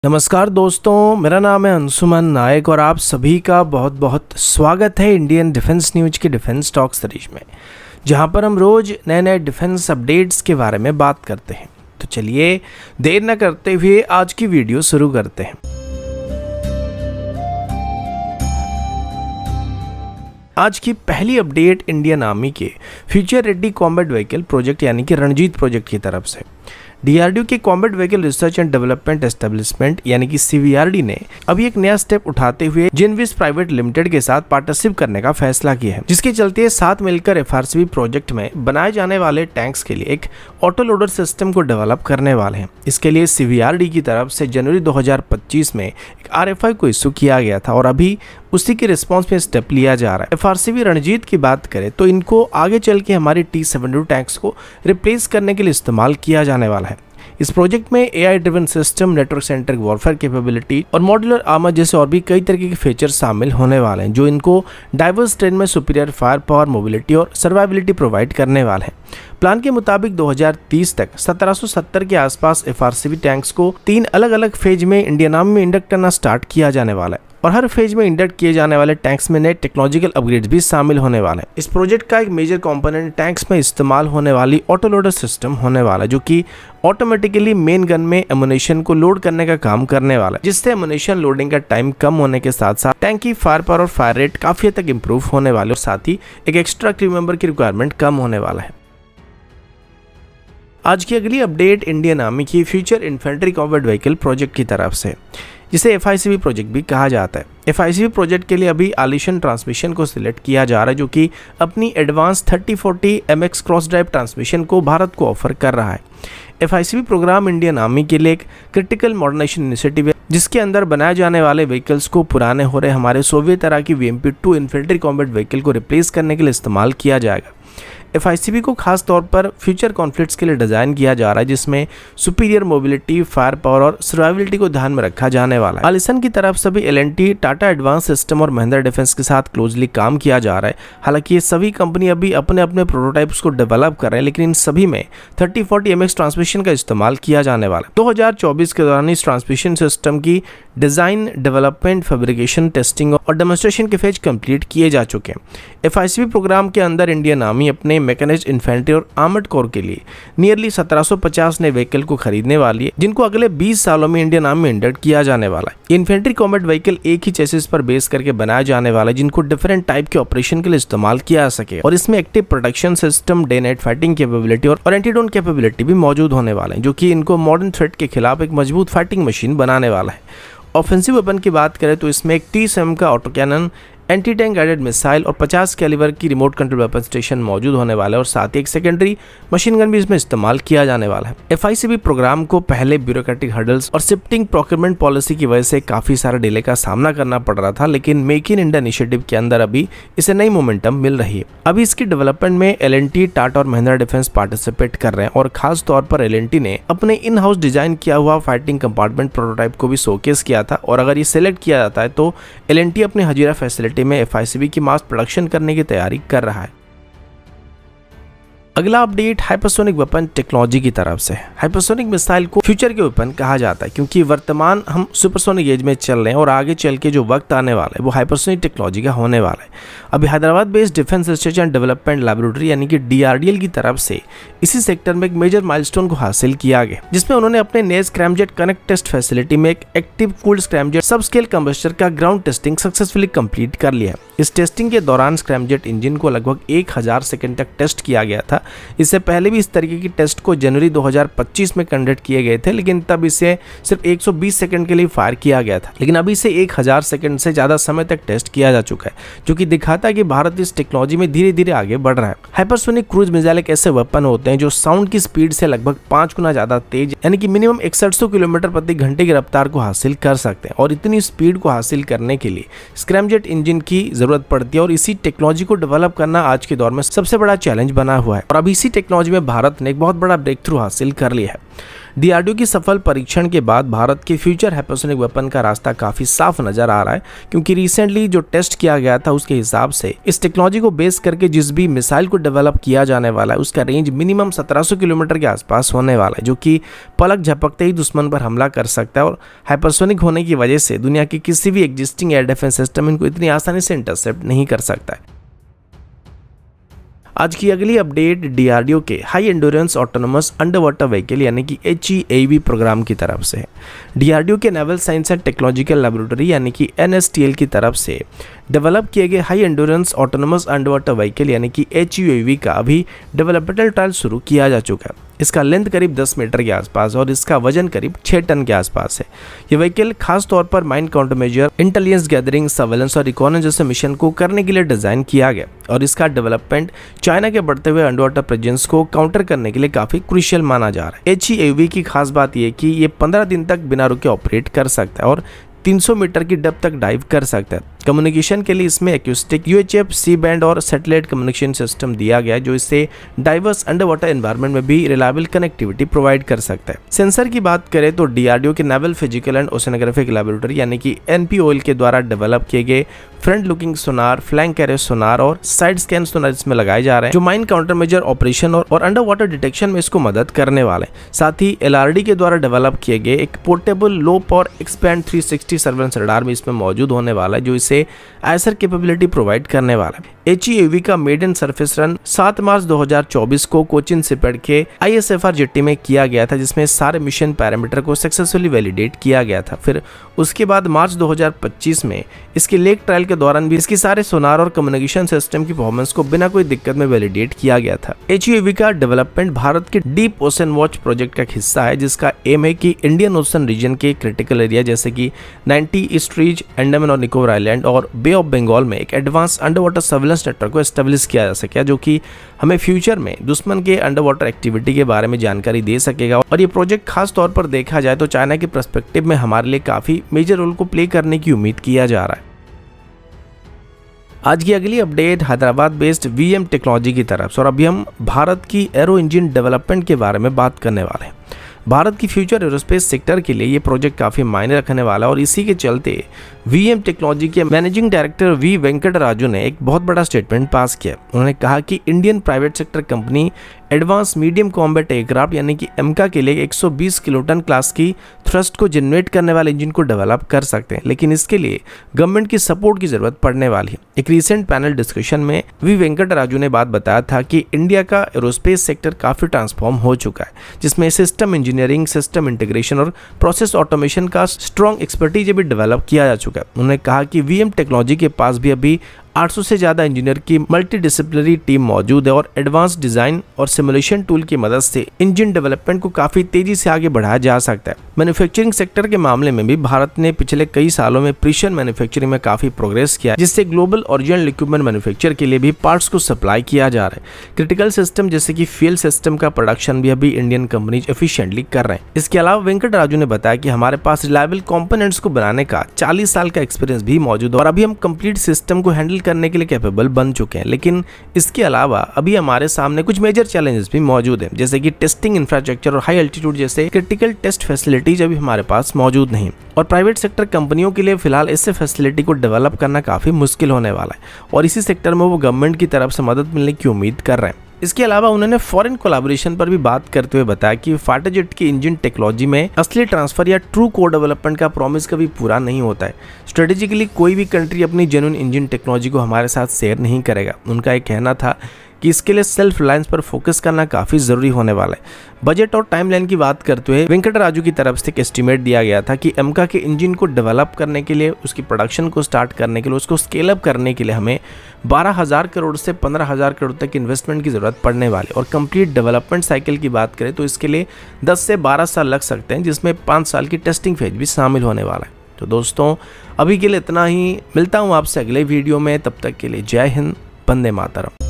नमस्कार दोस्तों, मेरा नाम है अंशुमन नायक और आप सभी का बहुत बहुत स्वागत है इंडियन डिफेंस न्यूज के डिफेंस टॉक सीरीज में, जहां पर हम रोज नए नए डिफेंस अपडेट्स के बारे में बात करते हैं। तो चलिए देर न करते हुए आज की वीडियो शुरू करते हैं। आज की पहली अपडेट इंडियन आर्मी के future ready combat vehicle project यानी कि रणजीत प्रोजेक्ट की तरफ से। डीआरडीओ के combat vehicle research and development establishment यानी कि सीवीआरडी ने अभी एक नया स्टेप उठाते हुए जिनविस प्राइवेट लिमिटेड के साथ पार्टनरशिप करने का फैसला किया है, जिसके चलते साथ मिलकर एफआरसीबी प्रोजेक्ट में बनाए जाने वाले टैंक्स के लिए एक ऑटो लोडर सिस्टम को डेवलप करने वाले हैं। इसके लिए सीवीआरडी की तरफ से जनवरी 2025 में एक आरएफआई को इशू किया गया था और अभी उसी के रिस्पॉन्स में स्टेप लिया जा रहा है। एफआरसीबी रणजीत की बात करें तो इनको आगे चल के हमारी T-72 टैंक्स को रिप्लेस करने के लिए इस्तेमाल किया जाने वाला है। इस प्रोजेक्ट में AI driven system, network centric warfare capability और मॉड्यूलर आर्मर जैसे और भी कई तरीके के फीचर्स शामिल होने वाले हैं, जो इनको डाइवर्स टेरेन में सुपीरियर फायर पावर, मोबिलिटी और सर्वाइबिलिटी प्रोवाइड करने वाले हैं। प्लान के मुताबिक 2030 तक 1770 के आसपास एफआरसीबी टैंक्स को 3 अलग अलग फेज में इंडियन आर्मी में इंडक्ट करना स्टार्ट किया जाने वाला है और हर फेज में इंडक्ट किए जाने वाले टैंक्स में नए टेक्नोलॉजिकल अपग्रेड्स भी शामिल होने वाले हैं। इस प्रोजेक्ट का एक मेजर कंपोनेंट टैंक्स में इस्तेमाल होने वाली ऑटो लोडर सिस्टम होने वाला है, जो कि ऑटोमेटिकली मेन गन में एमुनेशन को लोड करने का काम करने वाला है, जिससे एमुनेशन लोडिंग का टाइम कम होने के साथ साथ टैंक की फायर पावर और फायर रेट काफी हद तक इंप्रूव होने वाले और साथ ही एक एक्स्ट्रा क्रू मेंबर की रिक्वायरमेंट कम होने वाला है। आज की अगली अपडेट इंडियन आर्मी की future infantry combat vehicle project की तरफ से, जिसे एफआईसीवी प्रोजेक्ट भी कहा जाता है। एफआईसीवी प्रोजेक्ट के लिए अभी आलिशन ट्रांसमिशन को सिलेक्ट किया जा रहा है, जो कि अपनी advance 3040 MX cross drive transmission को भारत को ऑफर कर रहा है। एफआईसीवी प्रोग्राम इंडियन आर्मी के लिए एक क्रिटिकल मॉडर्नाइजेशन इनिशिएटिव है, जिसके अंदर बनाए जाने वाले व्हीकल्स को पुराने हो रहे हमारे सोवियत तरह की VMP-2 इन्फेंट्री कॉम्बैट व्हीकल को रिप्लेस करने के लिए इस्तेमाल किया जाएगा। एफआईसीवी को खास तौर पर फ्यूचर कॉन्फ्लिक्ट्स के लिए डिजाइन किया जा रहा है, जिसमें सुपीरियर मोबिलिटी, फायर पावर और सर्वाइबिलिटी को ध्यान में रखा जाने वाला है। आलिसन की तरफ से भी एल&टी, टाटा एडवांस सिस्टम और महिंद्रा डिफेंस के साथ क्लोजली काम किया जा रहा है। हालांकि ये सभी कंपनी अभी अपने अपने प्रोटोटाइप्स को डेवलप कर रहे हैं, लेकिन इन सभी में 3040 MX ट्रांसमिशन का इस्तेमाल किया जाने वाला है। 2024 के दौरान इस ट्रांसमिशन सिस्टम की डिजाइन, डेवलपमेंट, फैब्रिकेशन, टेस्टिंग और डेमोन्स्ट्रेशन के फेज कंप्लीट किए जा चुके हैं। एफआईसीवी प्रोग्राम के अंदर इंडियन आर्मी अपने मैकेनाइज्ड इन्फेंट्री और आर्मर्ड कोर के लिए नियरली 1750 नए व्हीकल को खरीदने वाली है, जिनको अगले 20 सालों में इंडियन आर्मी में इंडक्ट किया जाने वाला है। इन्फेंट्री कॉम्बैट व्हीकल एक ही चेसिस पर बेस करके बनाया जाने वाला है, जिनको डिफरेंट टाइप के ऑपरेशन के लिए इस्तेमाल किया जा सके और इसमें active protection system, day night fighting capability और एंटीड्रोन कैपेबिलिटी भी मौजूद होने वाले हैं, जो कि इनको मॉडर्न थ्रेट के खिलाफ एक मजबूत फाइटिंग मशीन बनाने वाला है। ऑफेंसिव वेपन की बात करें तो इसमें एक 30mm का auto cannon, anti tank guided missile और 50 कैलिबर की रिमोट कंट्रोल वेपन स्टेशन मौजूद होने वाला है और साथ ही एक सेकेंडरी मशीन गन भी इसमें इस्तेमाल किया जाने वाला है। एफआईसीवी प्रोग्राम को पहले ब्यूरोक्रेटिक हर्डल्स और शिफ्टिंग प्रोक्योरमेंट पॉलिसी की वजह से काफी सारे डिले का सामना करना पड़ रहा था, लेकिन मेक इन इंडिया इनिशिएटिव के अंदर अभी इसे नई मोमेंटम मिल रही है। अभी इसकी डेवलपमेंट में एल&टी, टाटा और महिंद्रा डिफेंस पार्टिसिपेट कर रहे हैं और खास तौर पर एल&टी ने अपने इन हाउस डिजाइन किया हुआ फाइटिंग कंपार्टमेंट प्रोटोटाइप को भी शोकेस किया था और अगर ये सिलेक्ट किया जाता है तो एल&टी अपने हजीरा फैसिलिटी में एफआईसीवी की मास प्रोडक्शन करने की तैयारी कर रहा है। अगला अपडेट हाइपरसोनिक वेपन टेक्नोलॉजी की तरफ से। हाइपरसोनिक मिसाइल को फ्यूचर के वेपन कहा जाता है, क्योंकि वर्तमान हम सुपरसोनिक एज में चल रहे हैं और आगे चल के जो वक्त आने वाला है वो हाइपरसोनिक टेक्नोलॉजी का होने वाला है। अभी Hyderabad based defence research and development laboratory यानी कि DRDL की तरफ से इसी सेक्टर में एक मेजर माइलस्टोन को हासिल किया गया, जिसमें उन्होंने अपने नए स्क्रैमजेट कनेक्ट टेस्ट फैसिलिटी में एक एक्टिव कूल्ड स्क्रैमजेट सब स्केल कंबस्टर का ग्राउंड टेस्टिंग सक्सेसफुली कंप्लीट कर लिया। इस टेस्टिंग के दौरान स्क्रैमजेट इंजन को लगभग 1000 सेकंड तक टेस्ट किया गया था। इससे पहले भी इस तरीके की टेस्ट को जनवरी 2025 में कंडक्ट किए गए थे, लेकिन तब इसे सिर्फ 120 सेकंड के लिए फायर किया गया था, लेकिन अभी इसे 1000 सेकंड से ज्यादा समय तक टेस्ट किया जा चुका है, जो कि दिखाता है कि भारत इस टेक्नोलॉजी में धीरे धीरे आगे बढ़ रहा है। हाइपरसोनिक क्रूज मिसाइल एक ऐसे वेपन होते हैं जो साउंड की स्पीड से लगभग 5 गुना ज्यादा तेज यानी कि मिनिमम 6100 किलोमीटर प्रति घंटे की रफ्तार को हासिल कर सकते हैं और इतनी स्पीड को हासिल करने के लिए स्क्रैमजेट इंजन की जरूरत पड़ती है और इसी टेक्नोलॉजी को डेवलप करना आज के दौर में सबसे बड़ा चैलेंज बना हुआ है। और अब इसी टेक्नोलॉजी में भारत ने एक बहुत बड़ा ब्रेक थ्रू हासिल कर लिया है। DRDO की सफल परीक्षण के बाद भारत के फ्यूचर हाइपरसोनिक वेपन का रास्ता काफ़ी साफ नज़र आ रहा है, क्योंकि रिसेंटली जो टेस्ट किया गया था उसके हिसाब से इस टेक्नोलॉजी को बेस करके जिस भी मिसाइल को डेवलप किया जाने वाला है उसका रेंज मिनिमम 1700 किलोमीटर के आसपास होने वाला है, जो कि पलक झपकते ही दुश्मन पर हमला कर सकता है। और हाइपरसोनिक होने की वजह से दुनिया की किसी भी एग्जिस्टिंग एयर डिफेंस सिस्टम इनको इतनी आसानी से इंटरसेप्ट नहीं कर सकता है। आज की अगली अपडेट DRDO के high endurance autonomous under water vehicle यानी कि HEAV प्रोग्राम की तरफ से है। DRDO के naval science and technological laboratory यानी कि NSTL की तरफ से डेवलप किए गए high endurance autonomous under water vehicle यानी कि HEAV का अभी डेवलपमेंटल ट्रायल शुरू किया जा चुका है। इसका लेंथ करीब 10 मीटर के आसपास और इसका वजन करीब 6 टन के आसपास है। ये व्हीकल खास तौर पर mine counter measure, intelligence gathering, surveillance और रिकॉनेस जैसे मिशन को करने के लिए डिजाइन किया गया और इसका डेवलपमेंट चाइना के बढ़ते हुए अंडर वाटर प्रेजेंस को काउंटर करने के लिए काफी क्रूशियल माना जा रहा है। HEAV की खास बात यह कि ये 15 दिन तक बिना रुके ऑपरेट कर सकता है और 300 मीटर की डेप्थ तक डाइव कर सकता है। कम्युनिकेशन के लिए इसमें एक्यूस्टिक UHF सी बैंड और सैटेलाइट कम्युनिकेशन सिस्टम दिया गया है, जो इससे डाइवर्स अंडर वाटर एनवायरनमेंट में भी रिलायबल कनेक्टिविटी प्रोवाइड कर सकता है। सेंसर की बात करें तो DRDO के naval physical and oceanographic laboratory यानी कि NPOL के द्वारा डेवलप किए गए फ्रंट लुकिंग सोनार, फ्लैंक कैरियर सोनार और साइड स्कैन सोनार इसमें लगाए जा रहे हैं, जो माइन काउंटर मेजर ऑपरेशन और अंडर वाटर डिटेक्शन में इसको मदद करने वाले हैं। साथ ही LRD के द्वारा डेवलप किए गए एक portable low power expand 360 surveillance radar में इसमें मौजूद होने वाला है, जो इसे आईएसआर कैपेबिलिटी प्रोवाइड करने वाला है। HEAV का मेडन सरफेस रन 7 मार्च 2024 को कोचिन शिपयार्ड के ISFR जेट्टी में किया गया था, जिसमें सारे मिशन पैरामीटर को सक्सेसफुली वैलिडेट किया गया था। फिर उसके बाद मार्च 2025 में इसके लेक ट्रायल के दौरान भी इसके सारे सोनार और कम्युनिकेशन सिस्टम की परफॉर्मेंस को बिना कोई दिक्कत में वैलिडेट किया गया था। HEAV का डेवलपमेंट भारत के डीप ओशन वॉच प्रोजेक्ट का हिस्सा है, जिसका एम है कि इंडियन ओशन रीजन के क्रिटिकल एरिया जैसे कि 90 ईस्ट रीज, अंडमान और निकोबार आइलैंड और बे ऑफ बंगाल में एक advance under water surveillance network को एस्टेब्लिश किया जा सके, जो कि हमें फ्यूचर में दुश्मन के अंडर वाटर एक्टिविटी के बारे में जानकारी दे सकेगा। और ये प्रोजेक्ट खास तौर पर देखा जाए तो चाइना के पर्सपेक्टिव में हमारे लिए काफी मेजर रोल को प्ले करने की उम्मीद किया जा रहा है। आज की अगली update Hyderabad based VM technology की तरफ से, और अभी हम भारत की एरो इंजन डेवलपमेंट के बारे में बात करने वाले हैं। भारत की फ्यूचर एरोस्पेस सेक्टर के लिए ये प्रोजेक्ट काफ़ी मायने रखने वाला है और इसी के चलते VM टेक्नोलॉजी के मैनेजिंग डायरेक्टर V वेंकटराजू ने एक बहुत बड़ा स्टेटमेंट पास किया। उन्होंने कहा कि Indian private sector company advance medium combat aircraft यानी कि एमका के लिए 120 किलोटन क्लास की थ्रस्ट को जनरेट करने वाले इंजन को डेवलप कर सकते हैं, लेकिन इसके लिए गवर्नमेंट की सपोर्ट की जरूरत पड़ने वाली है। एक रिसेंट पैनल डिस्कशन में V वेंकटराजू ने बात बताया था कि इंडिया का एरोस्पेस सेक्टर काफ़ी ट्रांसफॉर्म हो चुका है, जिसमें सिस्टम इंजीनियरिंग, सिस्टम इंटीग्रेशन और प्रोसेस ऑटोमेशन का स्ट्रॉन्ग एक्सपर्टीज भी डेवलप किया जा चुका है। उन्होंने कहा कि VM टेक्नोलॉजी के पास भी अभी 800 से ज़्यादा इंजीनियर की मल्टीडिसिप्लिनरी टीम मौजूद है और एडवांस डिज़ाइन और सिमुलेशन टूल की मदद से इंजन डेवलपमेंट को काफ़ी तेज़ी से आगे बढ़ाया जा सकता है। मैन्युफैक्चरिंग सेक्टर के मामले में भी भारत ने पिछले कई सालों में प्रिसिजन मैन्युफैक्चरिंग में काफ़ी प्रोग्रेस किया, जिससे ग्लोबल ओरिजिनल इक्विपमेंट मैन्युफैक्चर के लिए भी पार्ट्स को सप्लाई किया जा रहा है। क्रिटिकल सिस्टम जैसे कि फ्यूल सिस्टम का प्रोडक्शन भी अभी इंडियन कंपनीज एफिशिएंटली कर रहे हैं। इसके अलावा वेंकटराजू ने बताया कि हमारे पास रिलायबल कंपोनेंट्स को बनाने का 40 साल का एक्सपीरियंस भी मौजूद है और अभी हम कंप्लीट सिस्टम को हैंडल करने के लिए कैपेबल बन चुके हैं। लेकिन इसके अलावा अभी हमारे सामने कुछ मेजर चैलेंजेस भी मौजूद हैं, जैसे कि टेस्टिंग इंफ्रास्ट्रक्चर और हाई एल्टीट्यूड जैसे क्रिटिकल टेस्ट फैसिलिटीज अभी हमारे पास मौजूद नहीं और प्राइवेट सेक्टर कंपनियों के लिए फिलहाल ऐसे फैसिलिटी को डेवलप करना काफी मुश्किल होने वाला है और इसी सेक्टर में वो गवर्नमेंट की तरफ से मदद मिलने की उम्मीद कर रहे हैं। इसके अलावा उन्होंने फॉरेन कोलैबोरेशन पर भी बात करते हुए बताया कि फाइटर जेट की इंजन टेक्नोलॉजी में असली ट्रांसफर या ट्रू को डेवलपमेंट का प्रॉमिस कभी पूरा नहीं होता है। स्ट्रेटेजिकली कोई भी कंट्री अपनी जेन्युइन इंजन टेक्नोलॉजी को हमारे साथ शेयर नहीं करेगा। उनका एक कहना था कि इसके लिए सेल्फ रिलायंस पर फोकस करना काफ़ी ज़रूरी होने वाला है। बजट और टाइमलाइन की बात करते हुए वेंकटराजू की तरफ से एक एस्टिमेट दिया गया था कि एमका के इंजन को डेवलप करने के लिए, उसकी प्रोडक्शन को स्टार्ट करने के लिए, उसको स्केल अप करने के लिए हमें 12,000 करोड़ से 15,000 करोड़ तक इन्वेस्टमेंट की ज़रूरत पड़ने वाली और कंप्लीट डेवलपमेंट साइकिल की बात करें तो इसके लिए 10 से 12 साल लग सकते हैं, जिसमें 5 साल की टेस्टिंग फेज भी शामिल होने वाला है। तो दोस्तों अभी के लिए इतना ही, मिलता हूँ आपसे अगले वीडियो में, तब तक के लिए जय हिंद, वंदे मातरम।